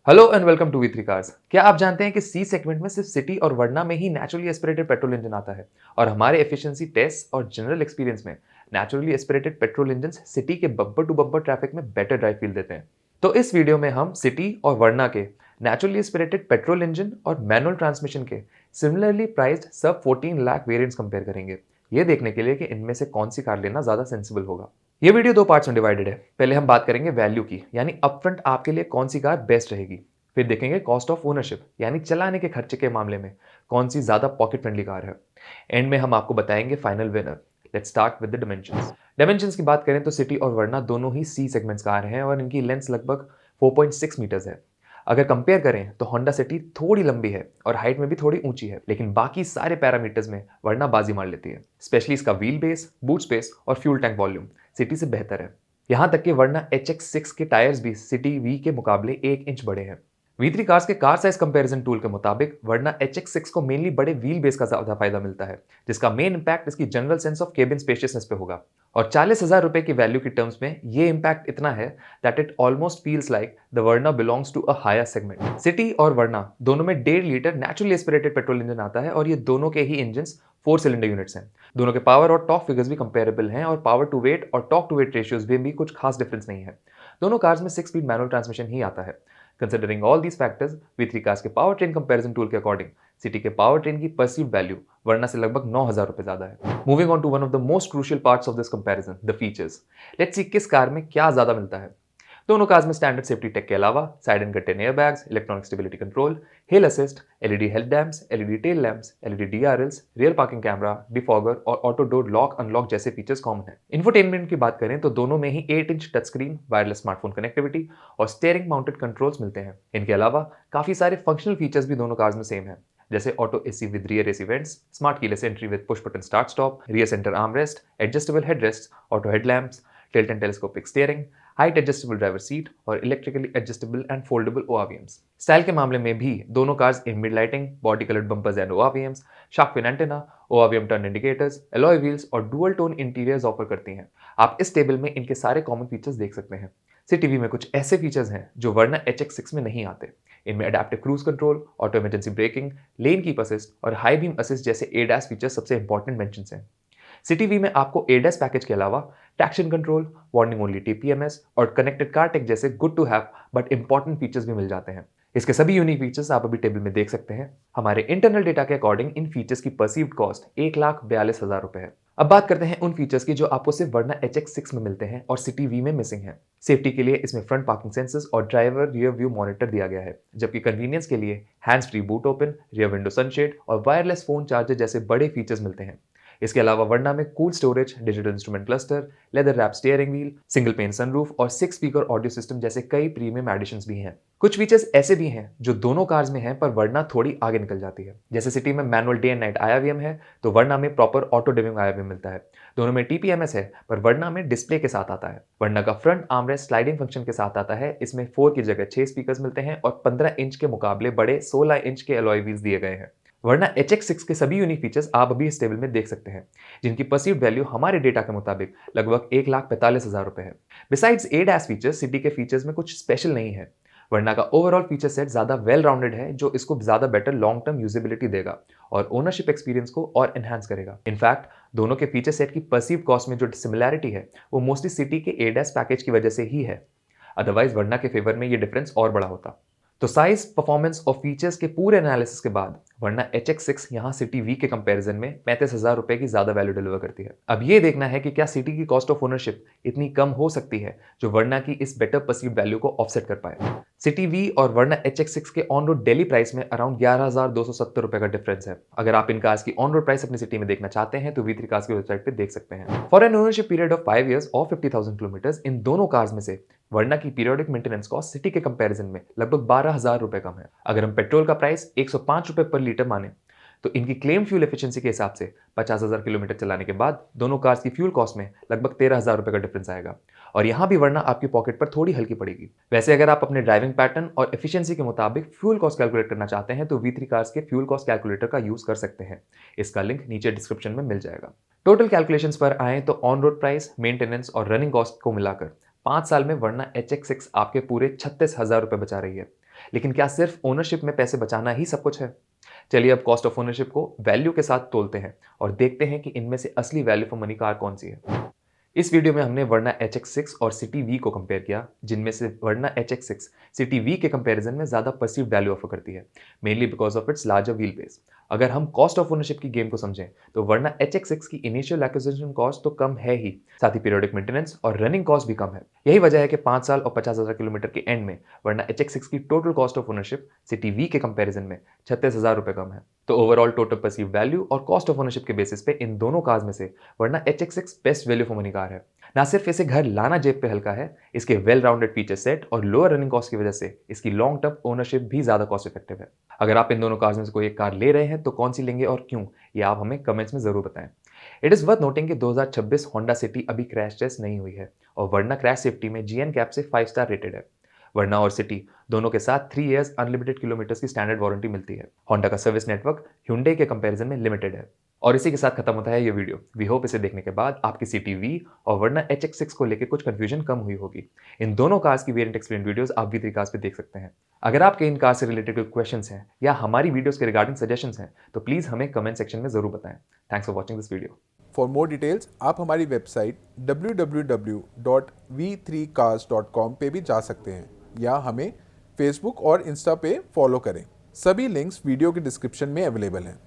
Hello and welcome to वी3 cars. क्या आप जानते हैं कि सी सेगमेंट में सिर्फ सिटी और वर्ना में ही नेचुरली एस्पिरेटेड पेट्रोल इंजन आता है और हमारे एफिशिएंसी टेस्ट और जनरल एक्सपीरियंस में naturally aspirated petrol engine city के बम्पर टू बम्पर ट्रैफिक में बेटर ड्राइव फील देते हैं। तो इस वीडियो में हम सिटी और वर्ना के नेचुरली एस्पिरेटेड पेट्रोल इंजन और मैनुअल ट्रांसमिशन के सिमिलरली प्राइस्ड सब 14 लाख वेरिएंट्स कंपेयर करेंगे, ये देखने के लिए कि इनमें से कौन सी कार लेना ज्यादा सेंसिबल होगा। ये वीडियो दो पार्ट्स में डिवाइडेड है। पहले हम बात करेंगे वैल्यू की, यानी अपफ्रंट आपके लिए कौन सी कार बेस्ट रहेगी। फिर देखेंगे कॉस्ट ऑफ ओनरशिप, यानी चलाने के खर्चे के मामले में कौन सी ज्यादा पॉकेट फ्रेंडली कार है। एंड में हम आपको बताएंगे final winner. Let's start with the dimensions. Dimensions की बात करें तो सिटी और वर्ना दोनों ही सी सेगमेंट्स कार हैं और इनकी लेंथ लगभग 4.6 मीटर्स है। अगर कंपेयर करें तो होंडा सिटी थोड़ी लंबी है और हाइट में भी थोड़ी ऊंची है, लेकिन बाकी सारे पैरामीटर्स में वर्ना बाजी मार लेती है। स्पेशली इसका व्हील बेस, बूट स्पेस और फ्यूल टैंक वॉल्यूम सिटी से बेहतर है। यहां तक कि वर्ना HX6 के टायर्स भी सिटी वी के मुकाबले 1 इंच बड़े हैं। V3 कार्स के कार साइज कंपैरिजन टूल के मुताबिक वर्ना HX6 को मेनली बड़े व्हील बेस का ज्यादा फायदा मिलता है, जिसका मेन इंपैक्ट इसकी जनरल सेंस ऑफ केबिन स्पेशियसनेस पे होगा। और 40,000 रुपए की वैल्यू की टर्म्स में ये इंपैक्ट इतना है that it almost feels like the Verna belongs to a higher segment. City और वर्ना दोनों में 1.5 litre naturally aspirated petrol engine आता है और ये दोनों के ही इंजन 4 सिलेंडर यूनिट्स हैं। दोनों के पावर और टॉर्क फिगर्स भी कंपेरेबल हैं और पावर टू वेट और टॉर्क टू वेट रेशियोज में भी कुछ खास डिफरेंस नहीं है। दोनों कार्स में 6 स्पीड मैनुअल ट्रांसमिशन ही आता है। Considering all these factors, V3 cars के पावर ट्रेन कंपैरिजन टूल के अकॉर्डिंग सिटी के पावर ट्रेन की परसीव्ड वैल्यू वर्ना से लगभग 9,000 रुपए ज्यादा है। Moving on to one of the most crucial parts of this comparison, the features. Let's see किस कार में क्या ज्यादा मिलता है। दोनों कार्स में स्टैंडर्ड सेफ्टी टेक के अलावा side and curtain airbags, electronic stability control, hill assist, LED head lamps, LED tail lamps, LED DRLs, rear parking camera, defogger और ऑटो डोर लॉक अनलॉक जैसे फीचर्स कॉमन है। Infotainment की बात करें तो दोनों में ही 8 inch touch screen, wireless smartphone connectivity और स्टीयरिंग माउंटेड कंट्रोल्स मिलते हैं। इनके अलावा काफी सारे फंक्शनल फीचर्स भी दोनों कार्स में सेम है, जैसे auto AC with rear AC vents, smart keyless entry with push button start stop, rear centre arm rest, adjustable headrest, auto headlamps, tilt and telescopic steering, height adjustable driver seat और electrically adjustable and foldable ORVMs। Style के मामले में भी दोनों cars ambient lighting, body coloured bumpers and ORVMs, shark fin antenna, ORVM turn indicators, alloy wheels और dual tone interiors offer करती हैं। आप इस टेबल में इनके सारे कॉमन फीचर्स देख सकते हैं। सिटी वी में कुछ ऐसे फीचर्स हैं जो वर्ना HX6 में नहीं आते। इनमें adaptive cruise control, auto emergency braking, lane keep assist और हाई बीम असिस्ट जैसे ADAS फीचर्स सबसे इंपॉर्टेंट मेंशंस हैं। सिटी वी में आपको ADAS पैकेज के अलावा traction control, warning only TPMS और कनेक्टेड कार टेक जैसे good to have but important features भी मिल जाते हैं। इसके सभी यूनिक फीचर्स आप अभी टेबल में देख सकते हैं। हमारे इंटरनल डेटा के अकॉर्डिंग इन फीचर्स की परसीव्ड कॉस्ट 1,42,000 रुपए है। अब बात करते हैं उन फीचर्स की जो आपको सिर्फ वर्ना HX6 में मिलते हैं और सिटी वी में मिसिंग है। सेफ्टी के लिए इसमें फ्रंट पार्किंग सेंसर्स और ड्राइवर रियर व्यू मॉनिटर दिया गया है, जबकि कन्वीनियंस के लिए hands free boot open, rear window sunshade और वायरलेस फोन चार्जर जैसे बड़े फीचर्स मिलते हैं। इसके अलावा वर्ना में cool storage, digital instrument cluster, leather wrap steering wheel, single pane sunroof और 6 स्पीकर ऑडियो सिस्टम जैसे कई प्रीमियम एडिशंस भी हैं। कुछ फीचर्स ऐसे भी हैं जो दोनों कार्स में हैं पर वर्ना थोड़ी आगे निकल जाती है। जैसे सिटी में manual day and night IRVM है तो वर्ना में प्रॉपर ऑटो डिमिंग IRVM मिलता है। दोनों में TPMS है पर वर्ना में डिस्प्ले के साथ आता है। वर्ना का फ्रंट आर्मरेस्ट स्लाइडिंग फंक्शन के साथ आता है। इसमें 4 की जगह 6 स्पीकर मिलते हैं और 15 इंच के मुकाबले बड़े 16 इंच के अलॉय व्हील्स दिए गए हैं। वर्ना HX6 के सभी यूनिक फीचर्स आप अभी इस टेबल में देख सकते हैं, जिनकी परसीव्ड वैल्यू हमारे डेटा के मुताबिक लगभग 1,45,000 रुपए है। बिसाइड्स ADAS फीचर्स, सिटी के फीचर्स में कुछ स्पेशल नहीं है। वर्ना का ओवरऑल फीचर सेट ज्यादा वेल राउंडेड है, जो इसको ज्यादा बेटर लॉन्ग टर्म यूजेबिलिटी देगा और ओनरशिप एक्सपीरियंस को और एनहांस करेगा। इनफैक्ट दोनों के फीचर सेट की परसीव्ड कॉस्ट में जो सिमिलैरिटी है वो मोस्टली सिटी के ADAS पैकेज की वजह से ही है। अदरवाइज वर्ना के फेवर में ये डिफरेंस और बड़ा होता। तो साइज, परफॉर्मेंस और फीचर्स के पूरे एनालिसिस के बाद वर्ना HX6 यहाँ सिटी वी के कंपैरिजन में 35,000 रुपए की ज्यादा वैल्यू डिलीवर करती है। अब ये देखना है कि क्या सिटी की कॉस्ट ऑफ ओनरशिप इतनी कम हो सकती है जो वर्ना की इस बेटर परसीव्ड वैल्यू को ऑफसेट कर पाए। सिटी वी और वर्ना HX6 के ऑन रोड डेली प्राइस में अराउंड 11,270 रुपए का डिफरेंस है। अगर आप इन कार्स की ऑन रोड प्राइस अपनी सिटी में देखना चाहते हैं तो V3 कार्स की वेबसाइट पे देख सकते हैं। For an ownership period of 5 years और 50,000 किलोमीटर इन दोनों कार्स में से वर्ना की पीरियोडिक मेंटेनेंस कॉस्ट सिटी के कंपैरिजन में लगभग 12,000 रुपए कम है। अगर हम पेट्रोल का प्राइस 105 रुपए पर लीटर माने तो इनकी क्लेम फ्यूल एफिशिएंसी के हिसाब से 50,000 किलोमीटर चलाने के बाद दोनों कार्स की फ्यूल कॉस्ट में लगभग 13,000 रुपए का डिफरेंस आएगा और यहां भी वर्ना आपकी पॉकेट पर थोड़ी हल्की पड़ेगी। वैसे अगर आप अपने ड्राइविंग पैटर्न और एफिशिएंसी के मुताबिक फ्यूल कॉस्ट कैलकुलेट करना चाहते हैं तो V3 कार्स के फ्यूल कॉस्ट कैलकुलेटर का यूज कर सकते हैं। इसका लिंक नीचे डिस्क्रिप्शन में मिल जाएगा। टोटल कैलकुलेशंस पर आए तो ऑन रोड प्राइस, मेंटेनेंस और रनिंग कॉस्ट को मिलाकर 5 साल में वर्ना HX6 आपके पूरे 36,000 रुपए बचा रही है। लेकिन क्या सिर्फ ओनरशिप में पैसे बचाना ही सब कुछ है? चलिए अब कॉस्ट ऑफ ओनरशिप को वैल्यू के साथ तोलते हैं और देखते हैं कि इनमें से असली वैल्यू फॉर मनी कार कौन सी है। इस वीडियो में हमने वर्ना HX6 और सिटी वी को कंपेयर किया, जिनमें से वर्ना HX6 सिटी वी के कंपैरिजन में ज्यादा परसीव्ड वैल्यू ऑफर करती है, mainly because of its larger wheel base. अगर हम कॉस्ट ऑफ ओनरशिप की गेम को समझें तो वर्ना HX6 की इनिशियल एक्विजिशन कॉस्ट तो कम है ही, साथ ही पीरियोडिक मेंटेनेंस और रनिंग कॉस्ट भी कम है। यही वजह है कि 5 साल और 50,000 किलोमीटर के एंड में वर्ना HX6 की total cost of ownership City V के कंपैरिजन में 36,000 रुपए कम है। तो ओवरऑल टोटल परसीव वैल्यू और कॉस्ट ऑफ ओनरशिप के बेसिस पे इन दोनों कार्स में से Verna HX6 best value for money car है। ना सिर्फ इसे घर लाना जेब पे हल्का है, इसके वेल राउंडेड फीचर सेट और लोअर रनिंग कॉस्ट की वजह से इसकी लॉन्ग टर्म ओनरशिप भी ज्यादा कॉस्ट इफेक्टिव है। अगर आप इन दोनों कार्स में से कोई एक कार ले रहे हैं तो कौन सी लेंगे और क्यों, ये आप हमें कमेंट्स में जरूर बताएं। इट इज वर्थ नोटिंग कि 2026 होंडा सिटी अभी क्रैश टेस्ट नहीं हुई है और वर्ना क्रैश सेफ्टी में GN कैप से 5 स्टार रेटेड है। वर्ना और सिटी दोनों के साथ 3 इयर्स अनलिमिटेड किलोमीटर्स की स्टैंडर्ड वारंटी मिलती है। होंडा का सर्विस नेटवर्क Hyundai के कंपैरिजन में लिमिटेड है। और इसी के साथ खत्म होता है ये वीडियो। वी होप इसे देखने के बाद आपकी सिटी वी और वर्ना HX6 को लेकर कुछ कंफ्यूजन कम हुई होगी। इन दोनों कार्स की वेरिएंट एक्सप्लेन वीडियोस आप V3 कार्स पे देख सकते हैं। अगर आपके इन कार से रिलेटेड कोई क्वेश्चंस हैं या हमारी वीडियोस के रिगार्डिंग सजेशंस हैं तो प्लीज हमें कमेंट सेक्शन में जरूर बताएं। Thanks for watching this video. For more details आप हमारी वेबसाइट www.v3cars.com पे भी जा सकते हैं या हमें फेसबुक और इंस्टा पे फॉलो करें। सभी लिंक्स वीडियो के डिस्क्रिप्शन में अवेलेबल हैं।